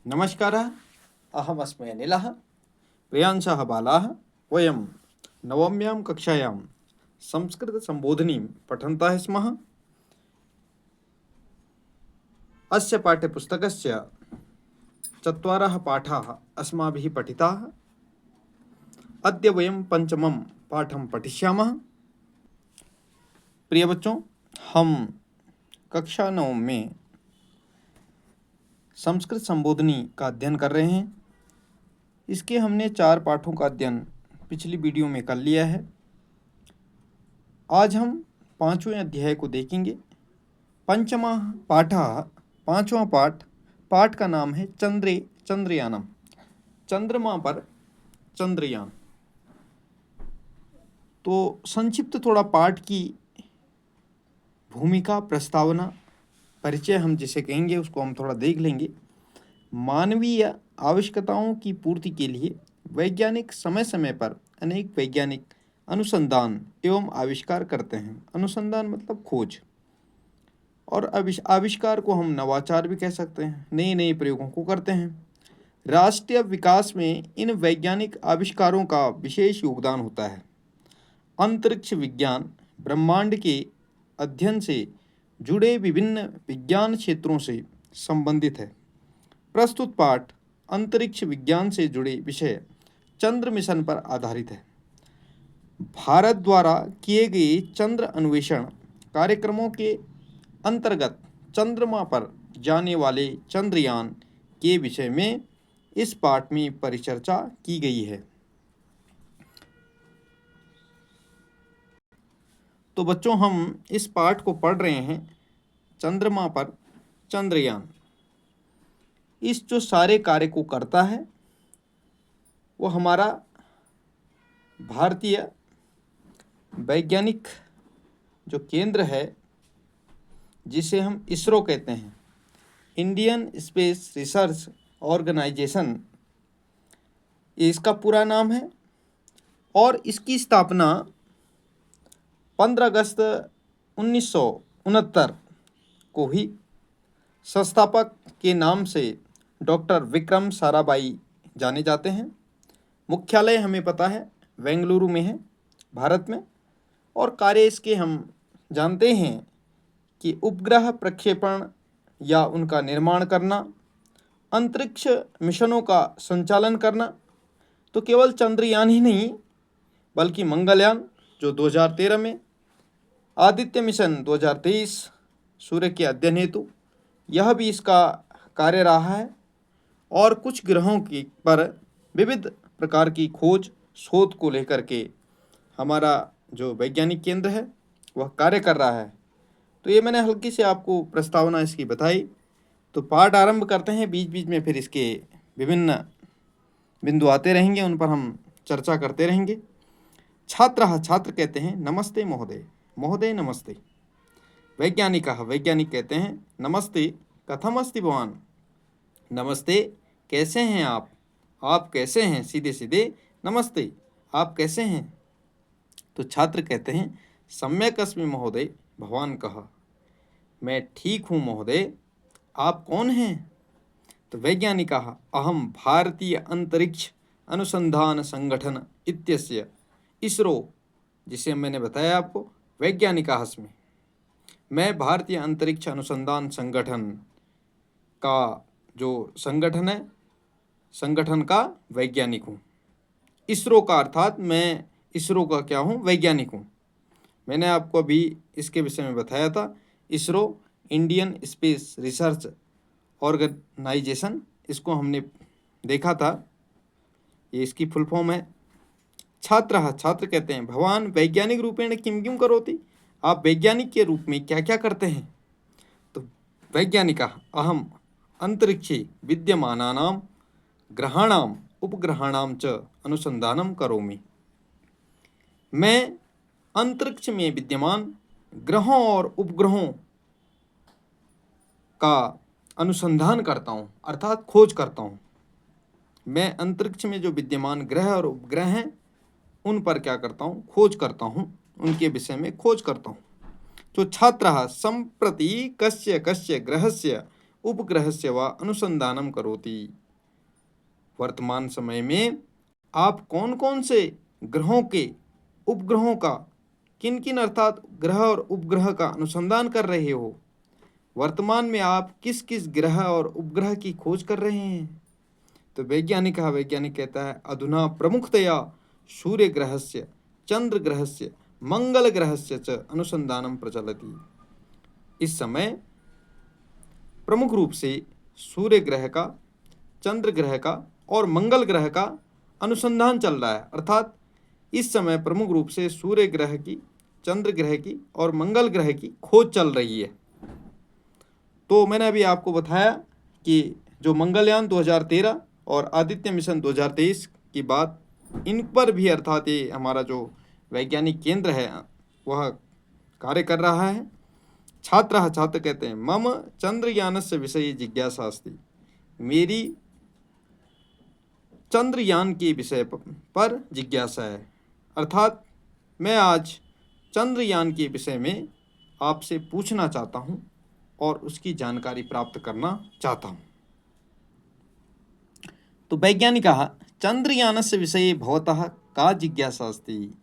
नमस्कारः। अहमस्मि अनिलः। प्रियांशः बालाः वयं नवम्यां कक्षायां संस्कृतसम्बोधिनीं पठन्तः स्मः। अस्य पाठ्यपुस्तकस्य चत्वारः पाठाः अस्माभिः पठिताः। अद्य वयं पंचमं पाठं पठिष्यामः। प्रिय बच्चों, हम कक्षा 9 में संस्कृत संबोधिनी का अध्ययन कर रहे हैं। इसके हमने 4 पाठों का अध्ययन पिछली वीडियो में कर लिया है। आज हम 5वें अध्याय को देखेंगे। पंचमा पाठः, 5वां पाठ का नाम है चंद्रयानम, चंद्रमा पर चंद्रयान। तो संक्षिप्त थोड़ा पाठ की भूमिका, प्रस्तावना, परिचय हम जिसे कहेंगे उसको हम थोड़ा देख लेंगे। मानवीय आवश्यकताओं की पूर्ति के लिए वैज्ञानिक समय समय पर अनेक वैज्ञानिक अनुसंधान एवं आविष्कार करते हैं। अनुसंधान मतलब खोज, और आविष्कार को हम नवाचार भी कह सकते हैं। नए नए प्रयोगों को करते हैं। राष्ट्रीय विकास में इन वैज्ञानिक आविष्कारों का विशेष योगदान होता है। अंतरिक्ष विज्ञान ब्रह्मांड के अध्ययन से जुड़े विभिन्न विज्ञान क्षेत्रों से संबंधित है। प्रस्तुत पाठ अंतरिक्ष विज्ञान से जुड़े विषय चंद्र मिशन पर आधारित है। भारत द्वारा किए गए चंद्र अन्वेषण कार्यक्रमों के अंतर्गत चंद्रमा पर जाने वाले चंद्रयान के विषय में इस पाठ में परिचर्चा की गई है। तो बच्चों, हम इस पाठ को पढ़ रहे हैं, चंद्रमा पर चंद्रयान। इस जो सारे कार्य को करता है वो हमारा भारतीय वैज्ञानिक जो केंद्र है, जिसे हम इसरो कहते हैं, इंडियन स्पेस रिसर्च ऑर्गेनाइजेशन, इसका पूरा नाम है। और इसकी स्थापना 15 अगस्त 1969 को हुई। संस्थापक के नाम से डॉक्टर विक्रम साराभाई जाने जाते हैं। मुख्यालय हमें पता है बेंगलुरु में है, भारत में। और कार्य इसके हम जानते हैं कि उपग्रह प्रक्षेपण या उनका निर्माण करना, अंतरिक्ष मिशनों का संचालन करना, तो केवल चंद्रयान ही नहीं बल्कि मंगलयान जो 2013 में, आदित्य मिशन 2023 सूर्य के अध्ययन हेतु, यह भी इसका कार्य रहा है। और कुछ ग्रहों की पर विविध प्रकार की खोज शोध को लेकर के हमारा जो वैज्ञानिक केंद्र है वह कार्य कर रहा है। तो ये मैंने हल्की से आपको प्रस्तावना इसकी बताई। तो पाठ आरंभ करते हैं। बीच बीच में फिर इसके विभिन्न बिंदु आते रहेंगे, उन पर हम चर्चा करते रहेंगे। छात्र कहते हैं नमस्ते महोदय, महोदय नमस्ते। वैज्ञानिकः, वैज्ञानिक कहते हैं नमस्ते, कथमस्ति भवान्, नमस्ते, कैसे हैं आप कैसे हैं, सीधे सीधे नमस्ते, आप कैसे हैं। तो छात्र कहते हैं सम्यक् अस्मि महोदय, भवान् कः, मैं ठीक हूँ महोदय, आप कौन हैं। तो वैज्ञानिकः अहम भारतीय अंतरिक्ष अनुसंधान संगठन इत्यस्य इसरो, जिसे मैंने बताया आपको, वैज्ञानिकः अस्मि, मैं भारतीय अंतरिक्ष अनुसंधान संगठन का जो संगठन है, संगठन का वैज्ञानिक हूँ। इसरो का अर्थात मैं इसरो का क्या हूँ, वैज्ञानिक हूँ। मैंने आपको अभी इसके विषय में बताया था। ISRO Indian Space Research Organisation, इसको हमने देखा था, ये इसकी फुल फॉर्म है। छात्र कहते हैं भवान वैज्ञानिक रूपेण किं किं करोति, आप वैज्ञानिक के रूप में क्या क्या करते हैं। तो वैज्ञानिकः अहम अंतरिक्षे विद्यमानानां ग्रहाणां उपग्रहाणां च अनुसंधानं करोमि, मैं अंतरिक्ष में विद्यमान ग्रहों और उपग्रहों का अनुसंधान करता हूँ, अर्थात खोज करता हूँ। मैं अंतरिक्ष में जो विद्यमान ग्रह और उपग्रह हैं उन पर क्या करता हूँ, खोज करता हूँ, उनके विषय में खोज करता हूँ। तो छात्रः सम्प्रति कस्य कस्य ग्रहस्य उपग्रहस्य वा अनुसंधानं करोति। वर्तमान समय में आप कौन कौन से ग्रहों के उपग्रहों का किन किन अर्थात ग्रह और उपग्रह का अनुसंधान कर रहे हो। वर्तमान में आप किस किस ग्रह और उपग्रह की खोज कर रहे हैं। तो वैज्ञानिक कहता है अधुना प्रमुखतया सूर्य ग्रहस्य चंद्र ग्रहस्य मंगल ग्रहस्य च अनुसंधानं प्रचलति। इस समय प्रमुख रूप से सूर्य ग्रह का, चंद्र ग्रह का और मंगल ग्रह का अनुसंधान चल रहा है। अर्थात इस समय प्रमुख रूप से सूर्य ग्रह की, चंद्र ग्रह की और मंगल ग्रह की खोज चल रही है। तो मैंने अभी आपको बताया कि जो मंगलयान 2013 और आदित्य मिशन 2023 की बात, इन पर भी अर्थात ये हमारा जो वैज्ञानिक केंद्र है वह कार्य कर रहा है। छात्र कहते हैं मम चंद्रयानस्य विषये जिज्ञासा अस्ति। मेरी चंद्रयान के विषय पर जिज्ञासा है। अर्थात मैं आज चंद्रयान के विषय में आपसे पूछना चाहता हूँ और उसकी जानकारी प्राप्त करना चाहता हूँ। तो वैज्ञानिकः चंद्रयानस्य विषये भवतः का जिज्ञासा अस्ति।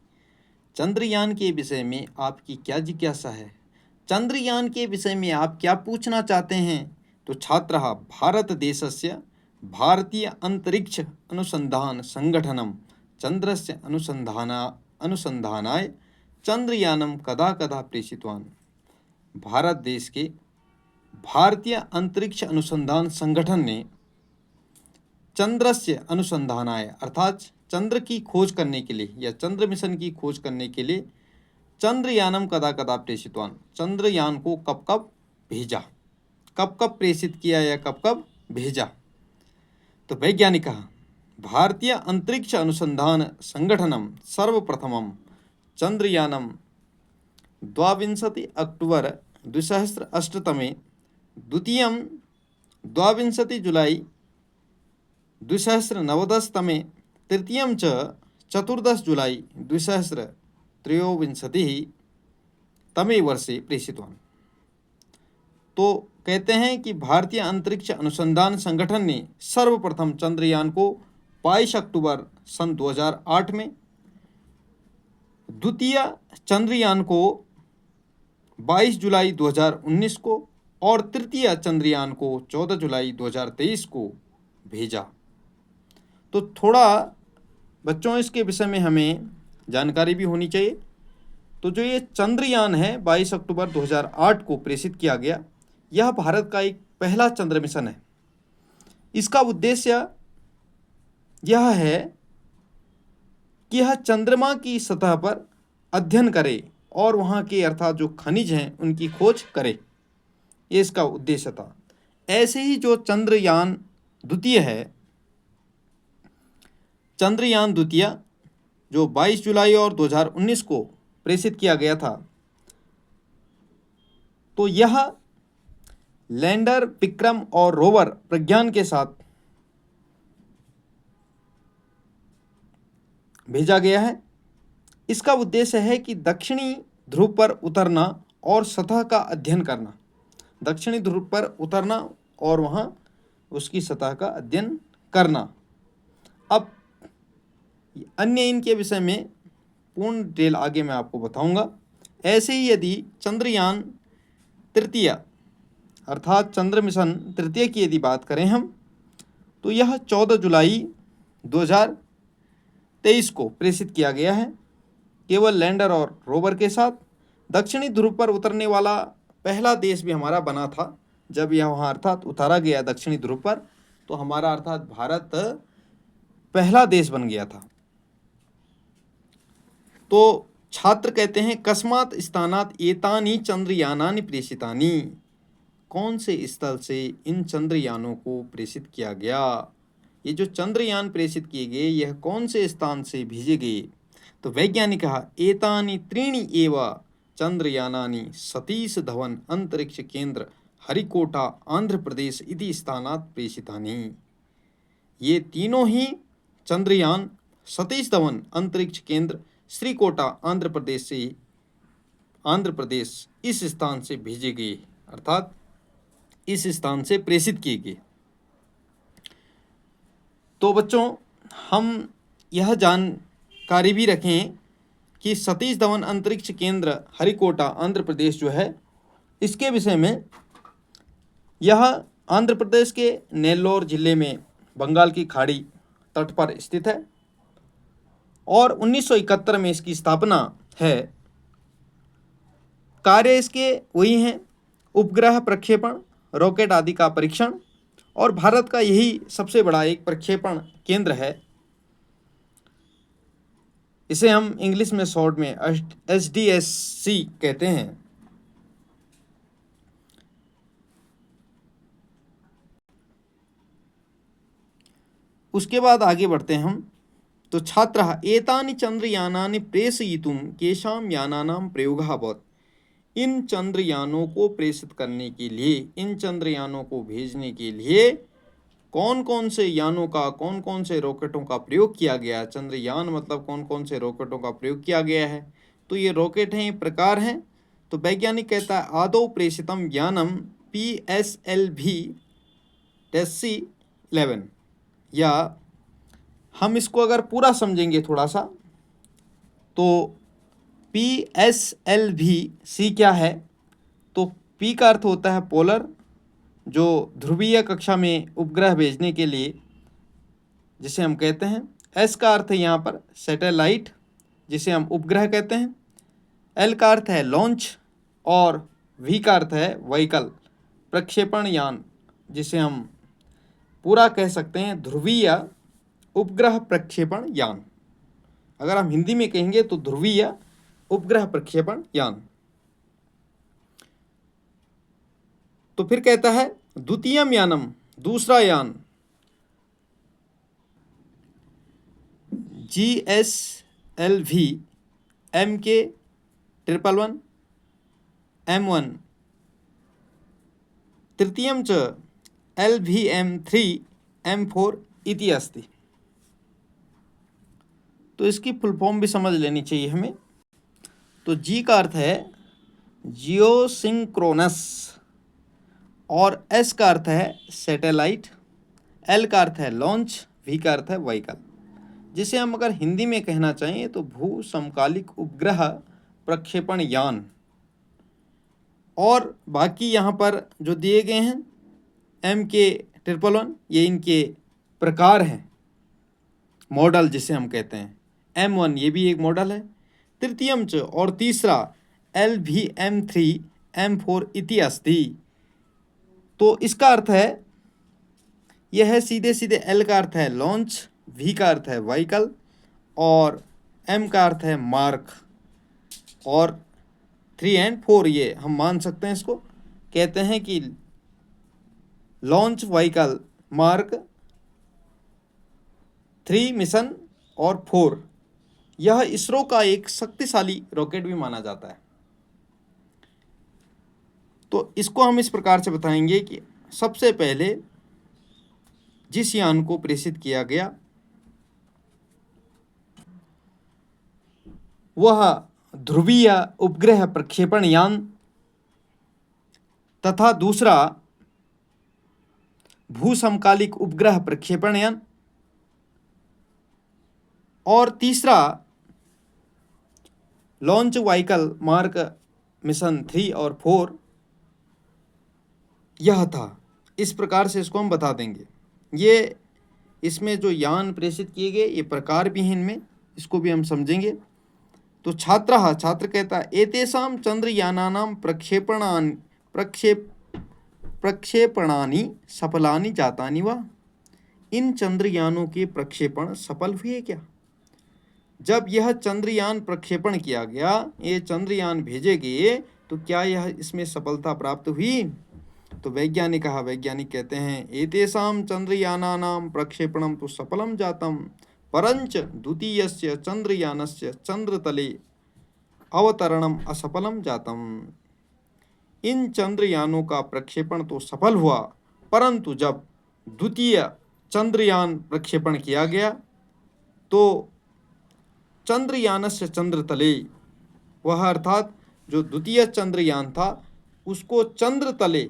चंद्रयान के विषय में आपकी क्या जिज्ञासा है। चंद्रयान के विषय में आप क्या पूछना चाहते हैं। तो छात्रः भारत देशस्य भारतीय अंतरिक्ष अनुसंधान संगठनम चंद्रस्य अनुसंधानाय चंद्रयानम कदा कदा प्रेषितवान्। भारत देश के भारतीय अंतरिक्ष अनुसंधान संगठन ने चंद्रस्य अनुसंधानाय अर्थात चंद्र की खोज करने के लिए या चंद्र मिशन की खोज करने के लिए चंद्रयानम कदा कदा प्रेषितवान्, चंद्रयान को कब कब भेजा, कब कब प्रेषित किया या कब कब भेजा। तो वैज्ञानिकः भारतीय अंतरिक्ष अनुसंधान संगठनम सर्वप्रथमं चंद्रयानम 22 अक्टूबर 2008 तमे, द्वितीयं 22 जुलाई 2019 तमे, तृतीयं च 14 जुलाई 2023 तमे वर्षे प्रेषितवान्। तो कहते हैं कि भारतीय अंतरिक्ष अनुसंधान संगठन ने सर्वप्रथम चंद्रयान को 22 अक्टूबर सन 2008 में, द्वितीय चंद्रयान को 22 जुलाई 2019 को और तृतीय चंद्रयान को 14 जुलाई 2023 को भेजा। तो थोड़ा बच्चों इसके विषय में हमें जानकारी भी होनी चाहिए। तो जो ये चंद्रयान है 22 अक्टूबर 2008 को प्रेषित किया गया, यह भारत का एक पहला चंद्र मिशन है। इसका उद्देश्य यह है कि यह चंद्रमा की सतह पर अध्ययन करे और वहाँ के अर्थात जो खनिज हैं उनकी खोज करे, ये इसका उद्देश्य था। ऐसे ही जो चंद्रयान द्वितीय है, चंद्रयान द्वितीय जो 22 जुलाई और 2019 को प्रेषित किया गया था, तो यह लैंडर विक्रम और रोवर प्रज्ञान के साथ भेजा गया है। इसका उद्देश्य है कि दक्षिणी ध्रुव पर उतरना और सतह का अध्ययन करना, दक्षिणी ध्रुव पर उतरना और वहाँ उसकी सतह का अध्ययन करना। अब अन्य इनके विषय में पूर्ण डिटेल आगे मैं आपको बताऊंगा। ऐसे ही यदि चंद्रयान तृतीय अर्थात चंद्र मिशन तृतीय की यदि बात करें हम, तो यह 14 जुलाई 2023 को प्रेषित किया गया है, केवल लैंडर और रोवर के साथ। दक्षिणी ध्रुव पर उतरने वाला पहला देश भी हमारा बना था। जब यह वहाँ अर्थात उतारा गया दक्षिणी ध्रुव पर, तो हमारा अर्थात भारत पहला देश बन गया था। तो छात्र कहते हैं कस्मात् स्थानात् एतानि चंद्रयानानि प्रेषितानि। कौन से स्थल से इन चंद्रयानों को प्रेषित किया गया। ये जो चंद्रयान प्रेषित किए गए यह कौन से स्थान से भेजे गए। तो वैज्ञानिकः एतानि त्रीणि एव चंद्रयानानि सतीश धवन अंतरिक्ष केंद्र हरिकोटा आंध्र प्रदेश इति स्थानात् प्रेषितानि। ये तीनों ही चंद्रयान सतीश धवन अंतरिक्ष केंद्र श्रीकोटा आंध्र प्रदेश इस स्थान से भेजे गए। अर्थात इस स्थान से प्रेषित किए गए। तो बच्चों, हम यह जानकारी भी रखें कि सतीश धवन अंतरिक्ष केंद्र हरिकोटा आंध्र प्रदेश जो है, इसके विषय में, यह आंध्र प्रदेश के नेल्लोर जिले में बंगाल की खाड़ी तट पर स्थित है और 1971 में इसकी स्थापना है। कार्य इसके वही हैं, उपग्रह प्रक्षेपण, रॉकेट आदि का परीक्षण, और भारत का यही सबसे बड़ा एक प्रक्षेपण केंद्र है। इसे हम इंग्लिश में शॉर्ट में SDSC कहते हैं। उसके बाद आगे बढ़ते हैं हम। तो छात्रः एतानि चंद्रयानानि प्रेषयितुं केषां यानानां प्रयोगः अभवत्। इन चंद्रयानों को प्रेषित करने के लिए, इन चंद्रयानों को भेजने के लिए कौन कौन से यानों का, कौन कौन से रॉकेटों का प्रयोग किया गया। चंद्रयान मतलब कौन कौन से रॉकेटों का प्रयोग किया गया है। तो ये रॉकेट हैं, ये प्रकार हैं। तो वैज्ञानिक कहता है आदौ प्रेषितम यानम PSLV-11, या हम इसको अगर पूरा समझेंगे थोड़ा सा, तो PSLV-C क्या है। तो P का अर्थ होता है पोलर, जो ध्रुवीय कक्षा में उपग्रह भेजने के लिए जिसे हम कहते हैं। S का अर्थ है यहाँ पर सैटेलाइट, जिसे हम उपग्रह कहते हैं। L का अर्थ है लॉन्च, और V का अर्थ है व्हीकल, प्रक्षेपण यान, जिसे हम पूरा कह सकते हैं ध्रुवीय उपग्रह प्रक्षेपण यान। अगर हम हिंदी में कहेंगे तो ध्रुवीय उपग्रह प्रक्षेपण यान। तो फिर कहता है द्वितीयम यानम, दूसरा यान, GSLV MK-111 M1, तृतीयं च LVM-3 M4 इति अस्ति। तो इसकी फुल फॉर्म भी समझ लेनी चाहिए हमें। तो जी का अर्थ है जियोसिंक्रोनस, और एस का अर्थ है सैटेलाइट, एल का अर्थ है लॉन्च, वी का अर्थ है व्हीकल, जिसे हम अगर हिंदी में कहना चाहें तो भू समकालिक उपग्रह प्रक्षेपण यान। और बाकी यहाँ पर जो दिए गए हैं MK-111, ये इनके प्रकार हैं, मॉडल जिसे हम कहते हैं। M1 ये भी एक मॉडल है। तृतीयम च, और तीसरा LVM-3 M4 इति अस्ति। तो इसका अर्थ है, यह है सीधे सीधे L का अर्थ है लॉन्च, V का अर्थ है व्हीकल, और M का अर्थ है मार्क, और 3 और 4 ये हम मान सकते हैं। इसको कहते हैं कि लॉन्च, व्हीकल, मार्क 3 मिशन और 4, यह इसरो का एक शक्तिशाली रॉकेट भी माना जाता है। तो इसको हम इस प्रकार से बताएंगे कि सबसे पहले जिस यान को प्रेषित किया गया वह ध्रुवीय उपग्रह प्रक्षेपण यान, तथा दूसरा भूसमकालिक उपग्रह प्रक्षेपण यान, और तीसरा लॉन्च व्हीकल मार्क मिशन 3 और 4, यह था। इस प्रकार से इसको हम बता देंगे। ये इसमें जो यान प्रेषित किए गए ये प्रकार भी हैं इनमें, इसको भी हम समझेंगे। तो छात्र कहता है एतेषां चंद्रयानानां प्रक्षेपणानि सफलानि जातानि वा। इन चंद्रयानों के प्रक्षेपण सफल हुए क्या। जब यह चंद्रयान प्रक्षेपण किया गया, ये चंद्रयान भेजे गए, तो क्या यह इसमें सफलता प्राप्त हुई। तो वैज्ञानिक कहते हैं एतेषां चंद्रयानानां प्रक्षेपणं तो सफलं जातं, परंच द्वितीयस्य चंद्रयानस्य चंद्रतले अवतरणम असफलम जातम। इन चंद्रयानों का प्रक्षेपण तो सफल हुआ, परंतु जब द्वितीय चंद्रयान प्रक्षेपण किया गया तो चंद्रयानस्य चंद्रतले, वह अर्थात जो द्वितीय चंद्रयान था उसको चंद्र तले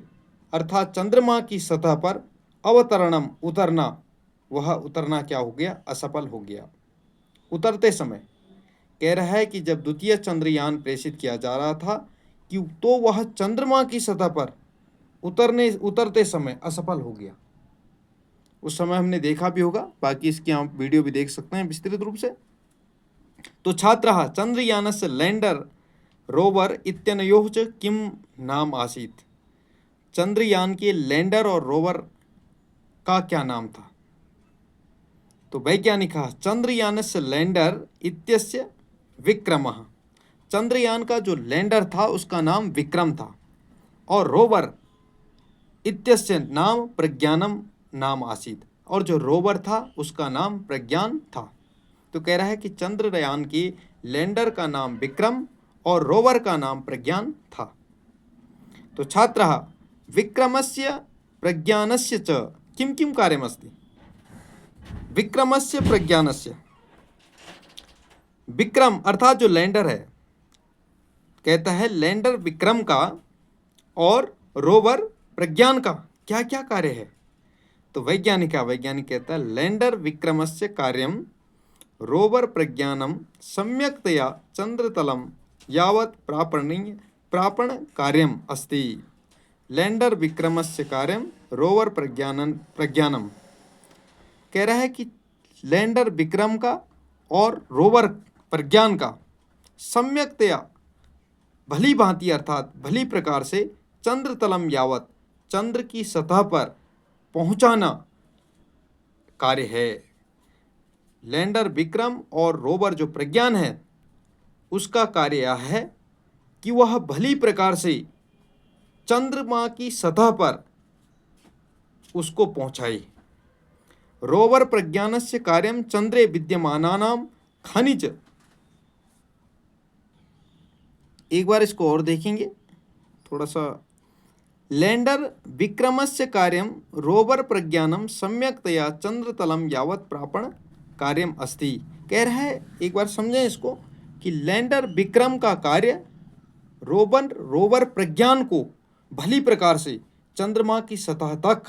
अर्थात चंद्रमा की सतह पर अवतरणम उतरना, वह उतरना क्या हो गया, असफल हो गया। उतरते समय कह रहा है कि जब द्वितीय चंद्रयान प्रेषित किया जा रहा था कि तो वह चंद्रमा की सतह पर उतरते समय असफल हो गया। उस समय हमने देखा भी होगा, बाकी इसकी आप वीडियो भी देख सकते हैं विस्तृत रूप से। तो छात्रः चंद्रयानस्य लैंडर रोवर इत्यनयोः च किम नाम आसीत्। चंद्रयान के लैंडर और रोवर का क्या नाम था। तो वैज्ञानिक चंद्रयानस्य लैंडर इत्यस्य विक्रमः, चंद्रयान का जो लैंडर था उसका नाम विक्रम था, और रोवर इत्यस्य नाम प्रज्ञानम नाम आसीत्, और जो रोवर था उसका नाम प्रज्ञान था। तो कह रहा है कि चंद्रयान के लैंडर का नाम विक्रम और रोवर का नाम प्रज्ञान था। तो छात्रः विक्रमस्य प्रज्ञानस्य च किं किं कार्यमस्ति। विक्रमस्य प्रज्ञानस्य, विक्रम अर्थात जो लैंडर है, कहता है लैंडर विक्रम का और रोवर प्रज्ञान का क्या क्या कार्य है। तो वैज्ञानिक कहता है लैंडर विक्रमस्य कार्यम रोवर प्रज्ञानम सम्यक्तया चंद्रतलम यावत् प्रापण कार्यम अस्ति। लैंडर विक्रमस्य कार्यम रोवर प्रज्ञानम कह रहा है कि लैंडर विक्रम का और रोवर प्रज्ञान का सम्यक्तया भली भांति अर्थात भली प्रकार से चंद्रतलम यावत चंद्र की सतह पर पहुंचाना कार्य है। लैंडर विक्रम और रोवर जो प्रज्ञान है उसका कार्य यह है कि वह भली प्रकार से चंद्रमा की सतह पर उसको पहुंचाए। रोवर प्रज्ञानस्य कार्यम चंद्रे विद्यमानानां खनिज, एक बार इसको और देखेंगे थोड़ा सा। लैंडर विक्रमस्य कार्यम रोवर प्रज्ञानम सम्यक्तया चंद्रतलम यावत् प्रापण कार्यम अस्ति। कह रहा है, एक बार समझें इसको, कि लैंडर विक्रम का कार्य रोवर प्रज्ञान को भली प्रकार से चंद्रमा की सतह तक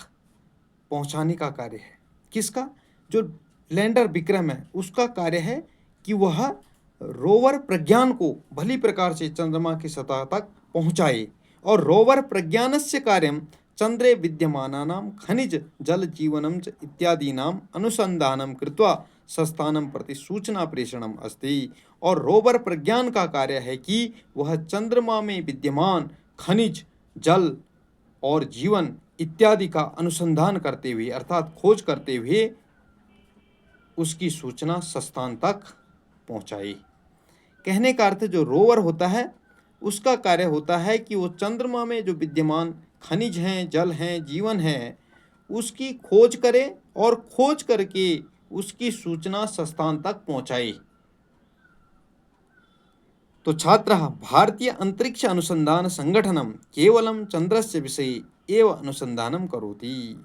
पहुंचाने का कार्य है। किसका, जो लैंडर विक्रम है उसका कार्य है कि वह रोवर प्रज्ञान को भली प्रकार से चंद्रमा की सतह तक पहुंचाए। और रोवर प्रज्ञानस्य कार्यम चंद्रे विद्यमानानां खनिज जल जीवनम च इत्यादीनाम अनुसंधानम कृत्वा संस्थानम प्रति सूचना प्रेषणम अस्ति। और रोवर प्रज्ञान का कार्य है कि वह चंद्रमा में विद्यमान खनिज जल और जीवन इत्यादि का अनुसंधान करते हुए अर्थात खोज करते हुए उसकी सूचना संस्थान तक पहुंचाई। कहने का अर्थ जो रोवर होता है उसका कार्य होता है कि वो चंद्रमा में जो विद्यमान खनिज हैं, जल हैं, जीवन है, उसकी खोज करे और खोज करके उसकी सूचना संस्थान तक पहुंचाए। तो छात्रः भारतीय अंतरिक्ष अनुसंधान संगठनम केवलम चंद्रस्य विषये एव अनुसंधानम करोति।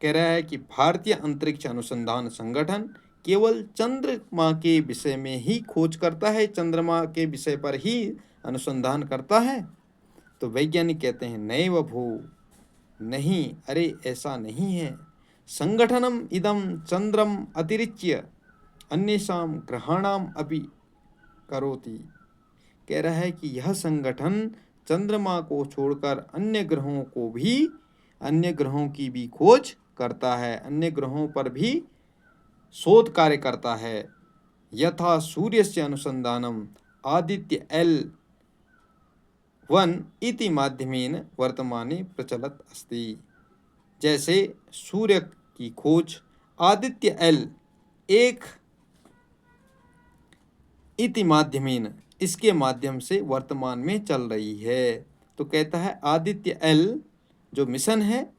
कह रहा है कि भारतीय अंतरिक्ष अनुसंधान संगठन केवल चंद्रमा के विषय में ही खोज करता है, चंद्रमा के विषय पर ही अनुसंधान करता है। तो वैज्ञानिक कहते हैं नैव भू, नहीं, अरे ऐसा नहीं है। संगठनम इदम चंद्रम अतिरिच्य अन्येषां ग्रहाणाम अपि करोति। कह रहा है कि यह संगठन चंद्रमा को छोड़कर अन्य ग्रहों की भी खोज करता है, अन्य ग्रहों पर भी शोध कार्य करता है। यथा सूर्यस्य अनुसंधानम आदित्य L1 इति माध्यमेन वर्तमाने प्रचलत अस्ति। जैसे सूर्य की खोज आदित्य L1 इति माध्यमेन, इसके माध्यम से वर्तमान में चल रही है। तो कहता है आदित्य L जो मिशन है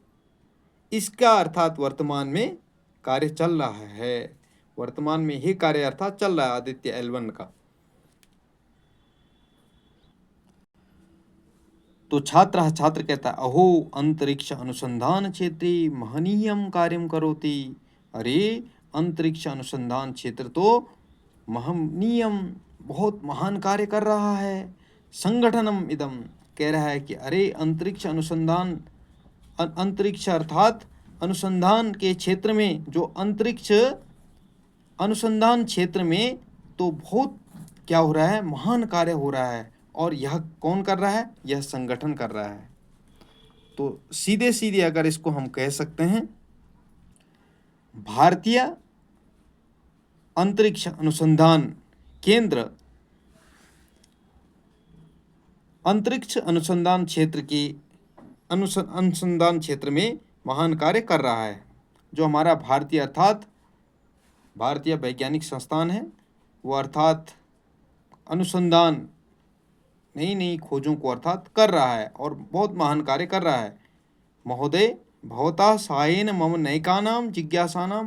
इसका अर्थात वर्तमान में कार्य चल रहा है, वर्तमान में ही कार्य अर्थात चल रहा है आदित्य L1 का। तो छात्र कहता है अहो अंतरिक्ष अनुसंधान क्षेत्रे महनीयम कार्यम करोति। अरे अंतरिक्ष अनुसंधान क्षेत्र तो महनीयम बहुत महान कार्य कर रहा है। संगठनम इदम कह रहा है कि अरे अंतरिक्ष अनुसंधान, अंतरिक्ष अर्थात अनुसंधान के क्षेत्र में, जो अंतरिक्ष अनुसंधान क्षेत्र में तो बहुत क्या हो रहा है, महान कार्य हो रहा है। और यह कौन कर रहा है, यह संगठन कर रहा है। तो सीधे सीधे अगर इसको हम कह सकते हैं, भारतीय अंतरिक्ष अनुसंधान केंद्र अंतरिक्ष अनुसंधान क्षेत्र की अनुसंधान क्षेत्र में महान कार्य कर रहा है। जो हमारा भारतीय अर्थात भारतीय वैज्ञानिक संस्थान है, वो अर्थात अनुसंधान नई नई खोजों को अर्थात कर रहा है और बहुत महान कार्य कर रहा है। महोदय भवता साहाय्येन मम नैकानां जिज्ञासानां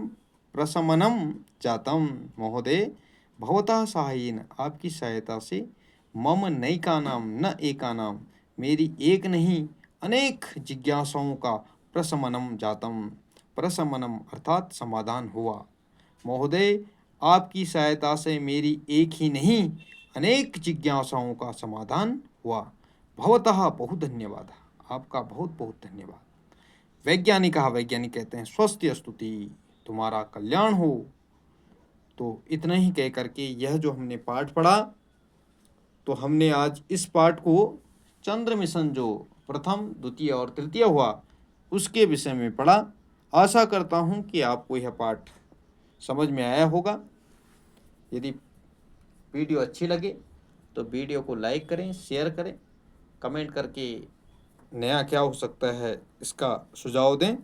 प्रशमनं जातम। महोदय भवता साहाय्येन, आपकी सहायता से, मम नैकानां, न एकानां, मेरी एक नहीं अनेक जिज्ञासाओं का प्रशमनं जातम। प्रशमनम अर्थात समाधान हुआ। महोदय आपकी सहायता से मेरी एक ही नहीं अनेक जिज्ञासाओं का समाधान हुआ। भवतः बहुत धन्यवाद, आपका बहुत बहुत धन्यवाद। वैज्ञानिक कहते हैं स्वस्ति स्तुति, तुम्हारा कल्याण हो। तो इतना ही कह करके यह जो हमने पाठ पढ़ा, तो हमने आज इस पाठ को चंद्र मिशन जो प्रथम, द्वितीय और तृतीय हुआ उसके विषय में पढ़ा। आशा करता हूँ कि आपको यह पाठ समझ में आया होगा। यदि वीडियो अच्छी लगे तो वीडियो को लाइक करें, शेयर करें, कमेंट करके नया क्या हो सकता है इसका सुझाव दें।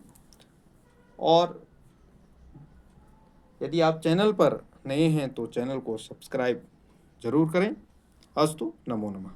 और यदि आप चैनल पर नए हैं तो चैनल को सब्सक्राइब जरूर करें। अस्तु, नमो नमः।